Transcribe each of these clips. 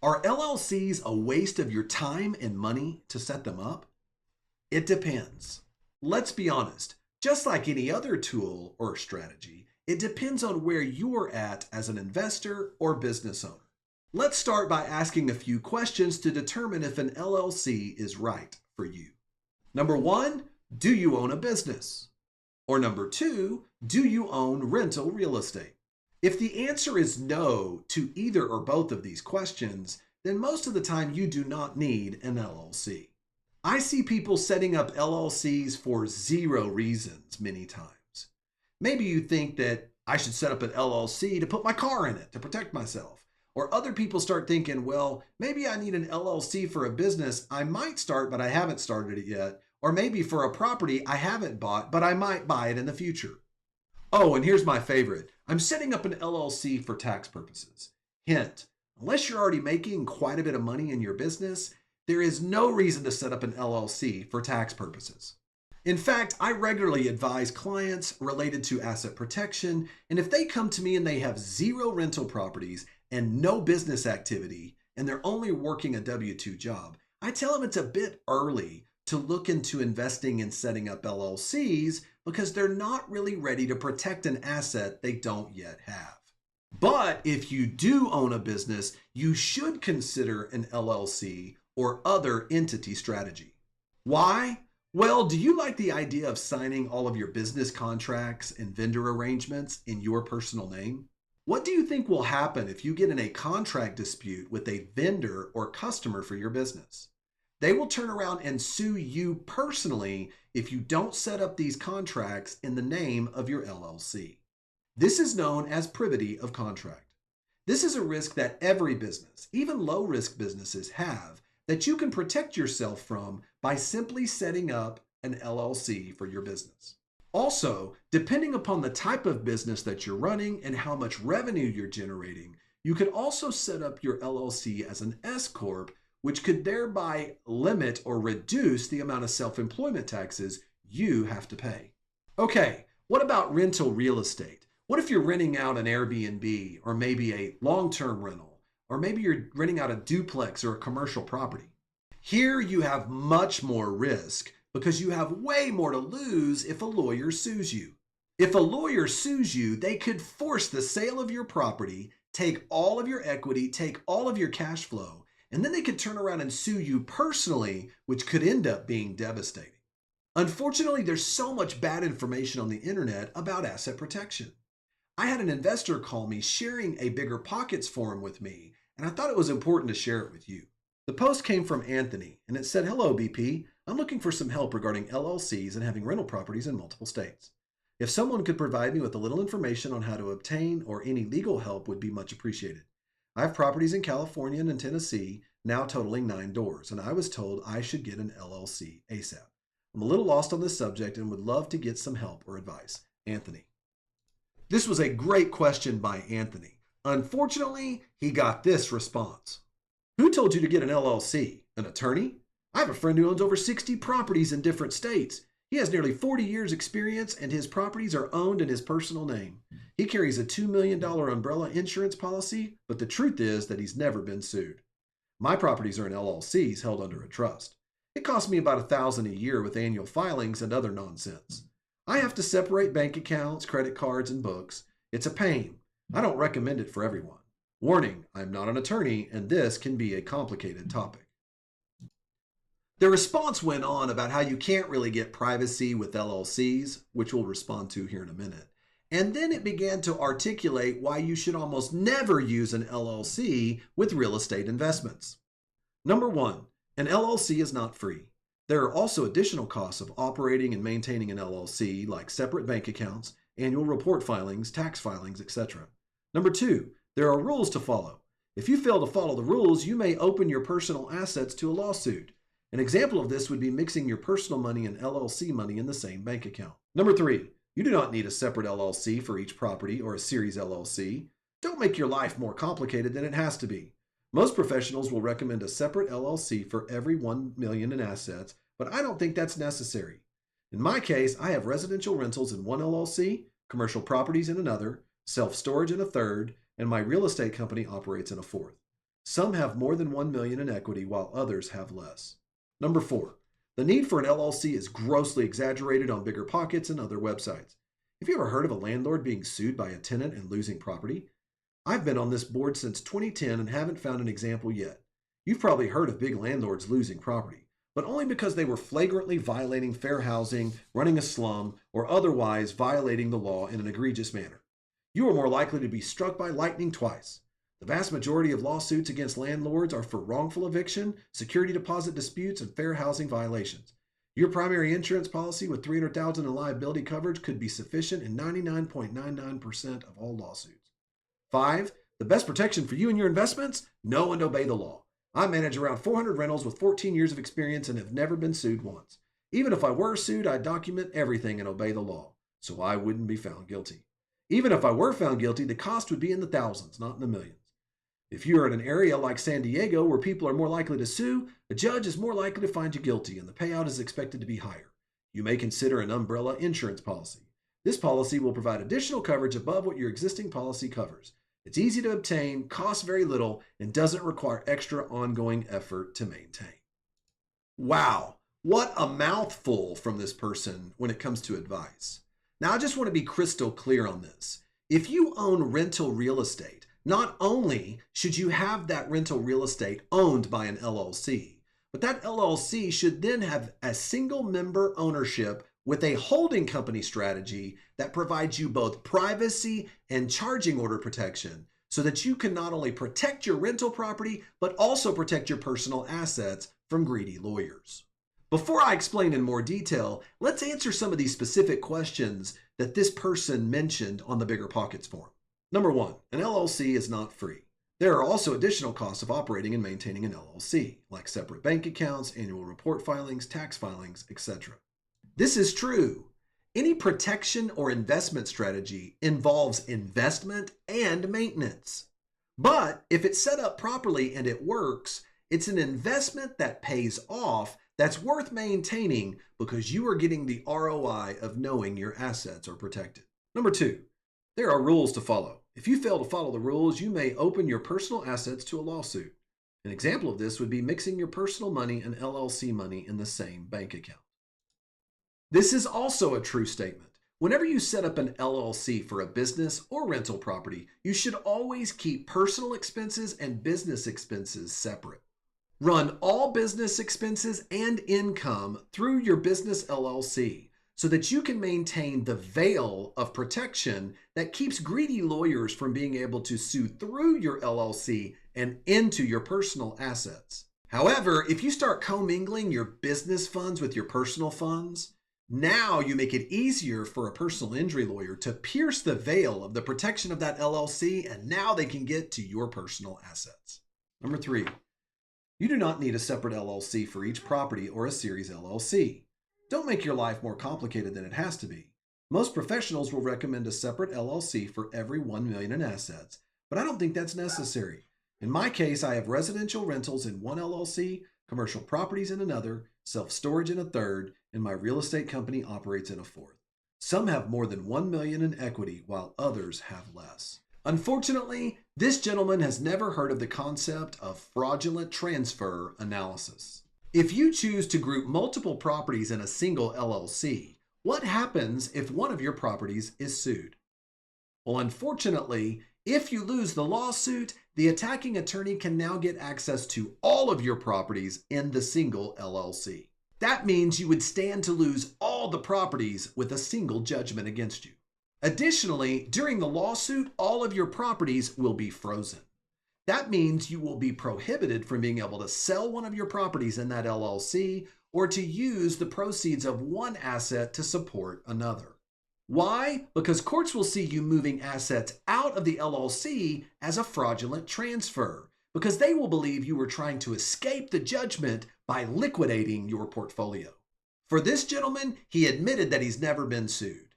Are LLCs a waste of your time and money to set them up? It depends. Let's be honest, just like any other tool or strategy, it depends on where you're at as an investor or business owner. Let's start by asking a few questions to determine if an LLC is right for you. Number one, do you own a business? Or number two, do you own rental real estate? If the answer is no to either or both of these questions, then most of the time you do not need an LLC. I see people setting up LLCs for zero reasons many times. Maybe you think that I should set up an LLC to put my car in it to protect myself. Or other people start thinking, well, maybe I need an LLC for a business I might start, but I haven't started it yet. Or maybe for a property I haven't bought, but I might buy it in the future. Oh, and here's my favorite. I'm setting up an LLC for tax purposes. Hint, unless you're already making quite a bit of money in your business, there is no reason to set up an LLC for tax purposes. In fact, I regularly advise clients related to asset protection, and if they come to me and they have zero rental properties and no business activity, and they're only working a W-2 job, I tell them it's a bit early to look into investing in setting up LLCs because they're not really ready to protect an asset they don't yet have. But if you do own a business, you should consider an LLC or other entity strategy. Why? Well, do you like the idea of signing all of your business contracts and vendor arrangements in your personal name? What do you think will happen if you get in a contract dispute with a vendor or customer for your business? They will turn around and sue you personally if you don't set up these contracts in the name of your LLC. This is known as privity of contract. This is a risk that every business, even low-risk businesses, have that you can protect yourself from by simply setting up an LLC for your business. Also, depending upon the type of business that you're running and how much revenue you're generating, you could also set up your LLC as an S-Corp, which could thereby limit or reduce the amount of self-employment taxes you have to pay. Okay, what about rental real estate? What if you're renting out an Airbnb or maybe a long-term rental, or maybe you're renting out a duplex or a commercial property? Here you have much more risk because you have way more to lose if a lawyer sues you. If a lawyer sues you, they could force the sale of your property, take all of your equity, take all of your cash flow, and then they could turn around and sue you personally, which could end up being devastating. Unfortunately, there's so much bad information on the internet about asset protection. I had an investor call me sharing a Bigger Pockets forum with me, and I thought it was important to share it with you. The post came from Anthony, and it said, "Hello, BP. I'm looking for some help regarding LLCs and having rental properties in multiple states. If someone could provide me with a little information on how to obtain or any legal help would be much appreciated. I have properties in California and in Tennessee, now totaling 9 doors, and I was told I should get an LLC ASAP. I'm a little lost on this subject and would love to get some help or advice. Anthony." This was a great question by Anthony. Unfortunately, he got this response. "Who told you to get an LLC? An attorney? I have a friend who owns over 60 properties in different states. He has nearly 40 years experience and his properties are owned in his personal name. He carries a $2 million umbrella insurance policy, but the truth is that he's never been sued. My properties are in LLCs held under a trust. It costs me about $1,000 a year with annual filings and other nonsense. I have to separate bank accounts, credit cards, and books. It's a pain. I don't recommend it for everyone. Warning, I'm not an attorney, and this can be a complicated topic." The response went on about how you can't really get privacy with LLCs, which we'll respond to here in a minute. And then it began to articulate why you should almost never use an LLC with real estate investments. Number one, an LLC is not free. There are also additional costs of operating and maintaining an LLC, like separate bank accounts, annual report filings, tax filings, etc. Number two, there are rules to follow. If you fail to follow the rules, you may open your personal assets to a lawsuit. An example of this would be mixing your personal money and LLC money in the same bank account. Number three, you do not need a separate LLC for each property or a series LLC. Don't make your life more complicated than it has to be. Most professionals will recommend a separate LLC for every $1 million in assets, but I don't think that's necessary. In my case, I have residential rentals in one LLC, commercial properties in another, self-storage in a third, and my real estate company operates in a fourth. Some have more than 1 million in equity while others have less. Number 4, the need for an LLC is grossly exaggerated on BiggerPockets and other websites. Have you ever heard of a landlord being sued by a tenant and losing property? I've been on this board since 2010 and haven't found an example yet. You've probably heard of big landlords losing property, but only because they were flagrantly violating fair housing, running a slum, or otherwise violating the law in an egregious manner. You are more likely to be struck by lightning twice. The vast majority of lawsuits against landlords are for wrongful eviction, security deposit disputes, and fair housing violations. Your primary insurance policy with $300,000 in liability coverage could be sufficient in 99.99% of all lawsuits. 5, the best protection for you and your investments? Know and obey the law. I manage around 400 rentals with 14 years of experience and have never been sued once. Even if I were sued, I'd document everything and obey the law, so I wouldn't be found guilty. Even if I were found guilty, the cost would be in the thousands, not in the millions. If you are in an area like San Diego where people are more likely to sue, a judge is more likely to find you guilty and the payout is expected to be higher. You may consider an umbrella insurance policy. This policy will provide additional coverage above what your existing policy covers. It's easy to obtain, costs very little, and doesn't require extra ongoing effort to maintain. Wow, what a mouthful from this person when it comes to advice. Now, I just want to be crystal clear on this. If you own rental real estate, not only should you have that rental real estate owned by an LLC, but that LLC should then have a single member ownership with a holding company strategy that provides you both privacy and charging order protection so that you can not only protect your rental property, but also protect your personal assets from greedy lawyers. Before I explain in more detail, let's answer some of these specific questions that this person mentioned on the BiggerPockets form. Number 1, an LLC is not free. There are also additional costs of operating and maintaining an LLC, like separate bank accounts, annual report filings, tax filings, etc. This is true. Any protection or investment strategy involves investment and maintenance. But if it's set up properly and it works, it's an investment that pays off that's worth maintaining because you are getting the ROI of knowing your assets are protected. Number 2, there are rules to follow. If you fail to follow the rules, you may open your personal assets to a lawsuit. An example of this would be mixing your personal money and LLC money in the same bank account. This is also a true statement. Whenever you set up an LLC for a business or rental property, you should always keep personal expenses and business expenses separate. Run all business expenses and income through your business LLC so that you can maintain the veil of protection that keeps greedy lawyers from being able to sue through your LLC and into your personal assets. However, if you start commingling your business funds with your personal funds, now you make it easier for a personal injury lawyer to pierce the veil of the protection of that LLC, and now they can get to your personal assets. Number 3, you do not need a separate LLC for each property or a series LLC. Don't make your life more complicated than it has to be. Most professionals will recommend a separate LLC for every 1 million in assets, but I don't think that's necessary. In my case, I have residential rentals in one LLC, commercial properties in another, self-storage in a third, and my real estate company operates in a fourth. Some have more than 1 million in equity while others have less. Unfortunately, this gentleman has never heard of the concept of fraudulent transfer analysis. If you choose to group multiple properties in a single LLC, what happens if one of your properties is sued? Well, unfortunately, if you lose the lawsuit, the attacking attorney can now get access to all of your properties in the single LLC. That means you would stand to lose all the properties with a single judgment against you. Additionally, during the lawsuit, all of your properties will be frozen. That means you will be prohibited from being able to sell one of your properties in that LLC or to use the proceeds of one asset to support another. Why? Because courts will see you moving assets out of the LLC as a fraudulent transfer, because they will believe you were trying to escape the judgment by liquidating your portfolio. For this gentleman, he admitted that he's never been sued.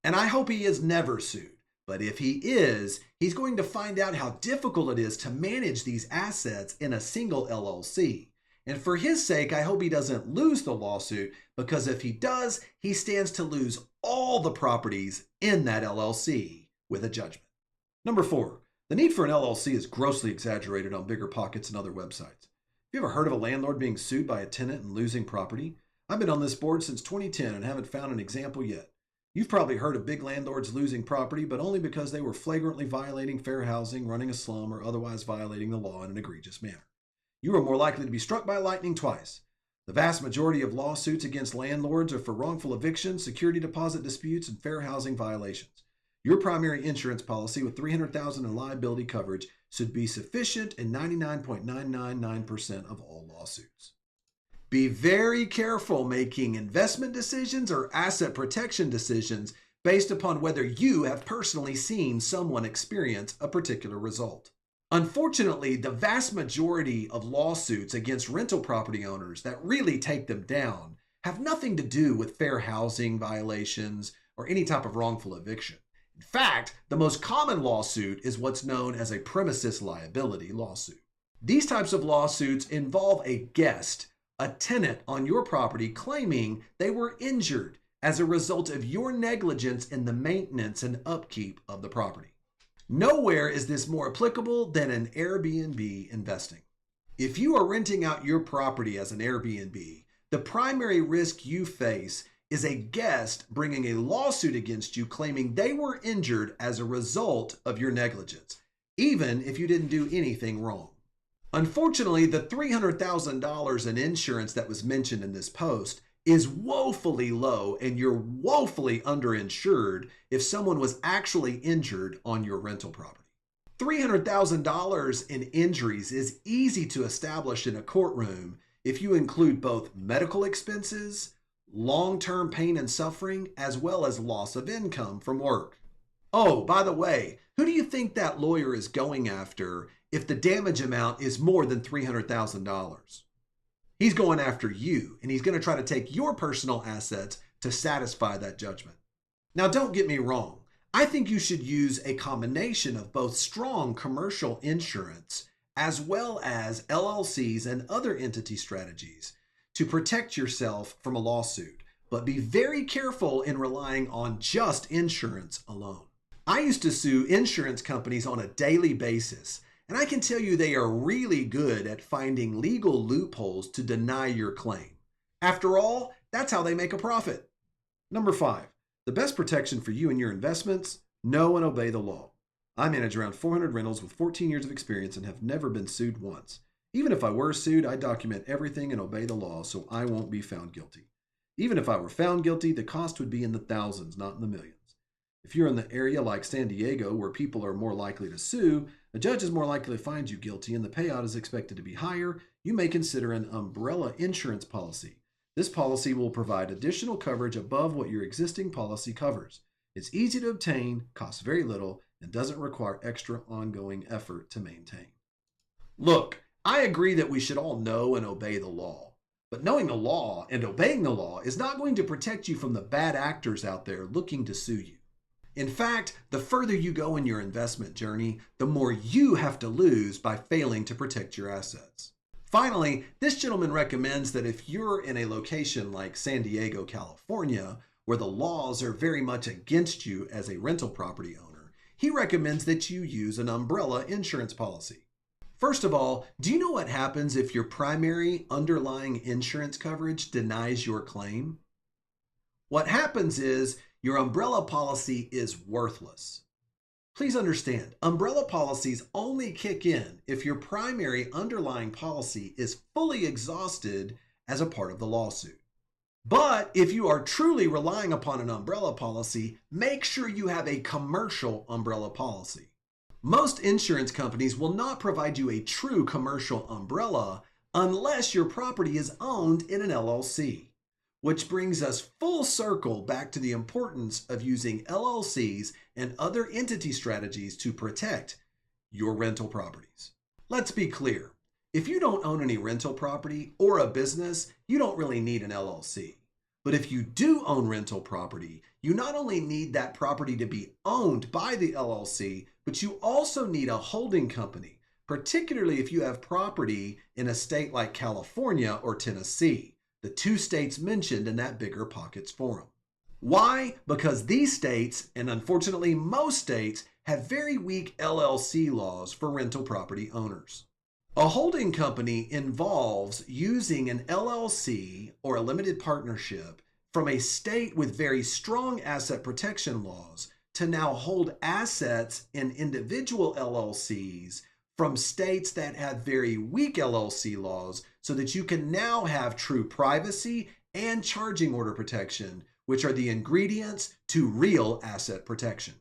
And I hope he is never sued. But if he is, he's going to find out how difficult it is to manage these assets in a single LLC. And for his sake, I hope he doesn't lose the lawsuit, because if he does, he stands to lose all the properties in that LLC with a judgment. Number 4, The need for an LLC is grossly exaggerated on BiggerPockets and other websites. Have you ever heard of a landlord being sued by a tenant and losing property? I've been on this board since 2010 and haven't found an example yet. You've probably heard of big landlords losing property, but only because they were flagrantly violating fair housing, running a slum, or otherwise violating the law in an egregious manner. You are more likely to be struck by lightning twice. The vast majority of lawsuits against landlords are for wrongful eviction, security deposit disputes, and fair housing violations. Your primary insurance policy with $300,000 in liability coverage should be sufficient in 99.999% of all lawsuits. Be very careful making investment decisions or asset protection decisions based upon whether you have personally seen someone experience a particular result. Unfortunately, the vast majority of lawsuits against rental property owners that really take them down have nothing to do with fair housing violations or any type of wrongful eviction. In fact, the most common lawsuit is what's known as a premises liability lawsuit. These types of lawsuits involve a guest, a tenant on your property, claiming they were injured as a result of your negligence in the maintenance and upkeep of the property. Nowhere is this more applicable than in Airbnb investing. If you are renting out your property as an Airbnb, the primary risk you face is a guest bringing a lawsuit against you claiming they were injured as a result of your negligence, even if you didn't do anything wrong. Unfortunately, the $300,000 in insurance that was mentioned in this post is woefully low, and you're woefully underinsured if someone was actually injured on your rental property. $300,000 in injuries is easy to establish in a courtroom if you include both medical expenses, long-term pain and suffering, as well as loss of income from work. Oh, by the way, who do you think that lawyer is going after if the damage amount is more than $300,000? He's going after you, and he's going to try to take your personal assets to satisfy that judgment. Now, don't get me wrong. I think you should use a combination of both strong commercial insurance as well as LLCs and other entity strategies to protect yourself from a lawsuit, but be very careful in relying on just insurance alone. I used to sue insurance companies on a daily basis, and I can tell you they are really good at finding legal loopholes to deny your claim. After all, that's how they make a profit. Number 5, the best protection for you and your investments: know and obey the law. I manage around 400 rentals with 14 years of experience and have never been sued once. Even if I were sued, I document everything and obey the law so I won't be found guilty. Even if I were found guilty, the cost would be in the thousands, not in the millions. If you're in the area like San Diego, where people are more likely to sue, a judge is more likely to find you guilty and the payout is expected to be higher, you may consider an umbrella insurance policy. This policy will provide additional coverage above what your existing policy covers. It's easy to obtain, costs very little, and doesn't require extra ongoing effort to maintain. Look, I agree that we should all know and obey the law, but knowing the law and obeying the law is not going to protect you from the bad actors out there looking to sue you. In fact, the further you go in your investment journey, the more you have to lose by failing to protect your assets. Finally, this gentleman recommends that if you're in a location like San Diego, California, where the laws are very much against you as a rental property owner, he recommends that you use an umbrella insurance policy. First of all, do you know what happens if your primary underlying insurance coverage denies your claim? What happens is your umbrella policy is worthless. Please understand, umbrella policies only kick in if your primary underlying policy is fully exhausted as a part of the lawsuit. But if you are truly relying upon an umbrella policy, make sure you have a commercial umbrella policy. Most insurance companies will not provide you a true commercial umbrella unless your property is owned in an LLC, which brings us full circle back to the importance of using LLCs and other entity strategies to protect your rental properties. Let's be clear. If you don't own any rental property or a business, you don't really need an LLC. But if you do own rental property, you not only need that property to be owned by the LLC, but you also need a holding company, particularly if you have property in a state like California or Tennessee, the two states mentioned in that BiggerPockets forum. Why? Because these states, and unfortunately most states, have very weak LLC laws for rental property owners. A holding company involves using an LLC or a limited partnership from a state with very strong asset protection laws to now hold assets in individual LLCs from states that have very weak LLC laws, so that you can now have true privacy and charging order protection, which are the ingredients to real asset protection.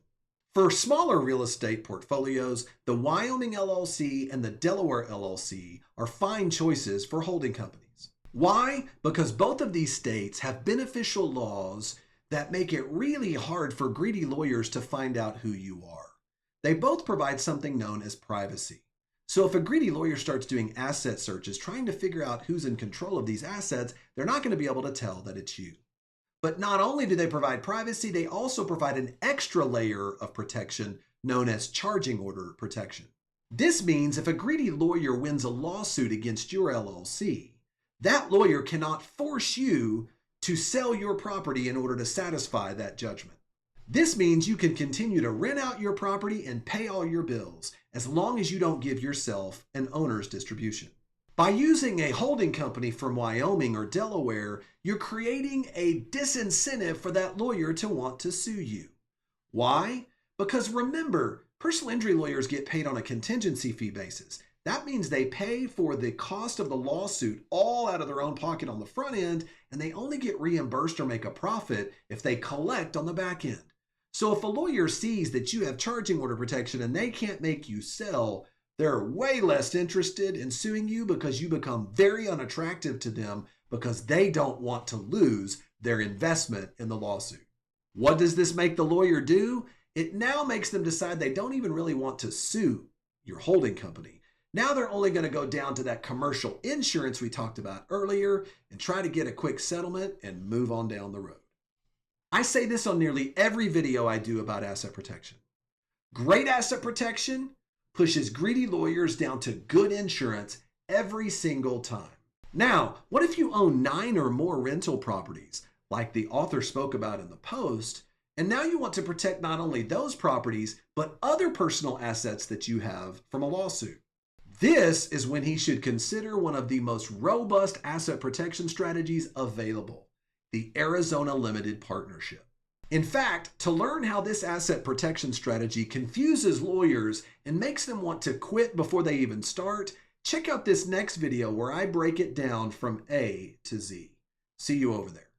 For smaller real estate portfolios, the Wyoming LLC and the Delaware LLC are fine choices for holding companies. Why? Because both of these states have beneficial laws that make it really hard for greedy lawyers to find out who you are. They both provide something known as privacy. So if a greedy lawyer starts doing asset searches, trying to figure out who's in control of these assets, they're not going to be able to tell that it's you. But not only do they provide privacy, they also provide an extra layer of protection known as charging order protection. This means if a greedy lawyer wins a lawsuit against your LLC, that lawyer cannot force you to sell your property in order to satisfy that judgment. This means you can continue to rent out your property and pay all your bills as long as you don't give yourself an owner's distribution. By using a holding company from Wyoming or Delaware, you're creating a disincentive for that lawyer to want to sue you. Why? Because remember, personal injury lawyers get paid on a contingency fee basis. That means they pay for the cost of the lawsuit all out of their own pocket on the front end, and they only get reimbursed or make a profit if they collect on the back end. So if a lawyer sees that you have charging order protection and they can't make you sell, they're way less interested in suing you because you become very unattractive to them because they don't want to lose their investment in the lawsuit. What does this make the lawyer do? It now makes them decide they don't even really want to sue your holding company. Now they're only going to go down to that commercial insurance we talked about earlier and try to get a quick settlement and move on down the road. I say this on nearly every video I do about asset protection. Great asset protection pushes greedy lawyers down to good insurance every single time. Now, what if you own 9 or more rental properties, like the author spoke about in the post, and now you want to protect not only those properties, but other personal assets that you have from a lawsuit? This is when he should consider one of the most robust asset protection strategies available, the Arizona Limited Partnership. In fact, to learn how this asset protection strategy confuses lawyers and makes them want to quit before they even start, check out this next video where I break it down from A to Z. See you over there.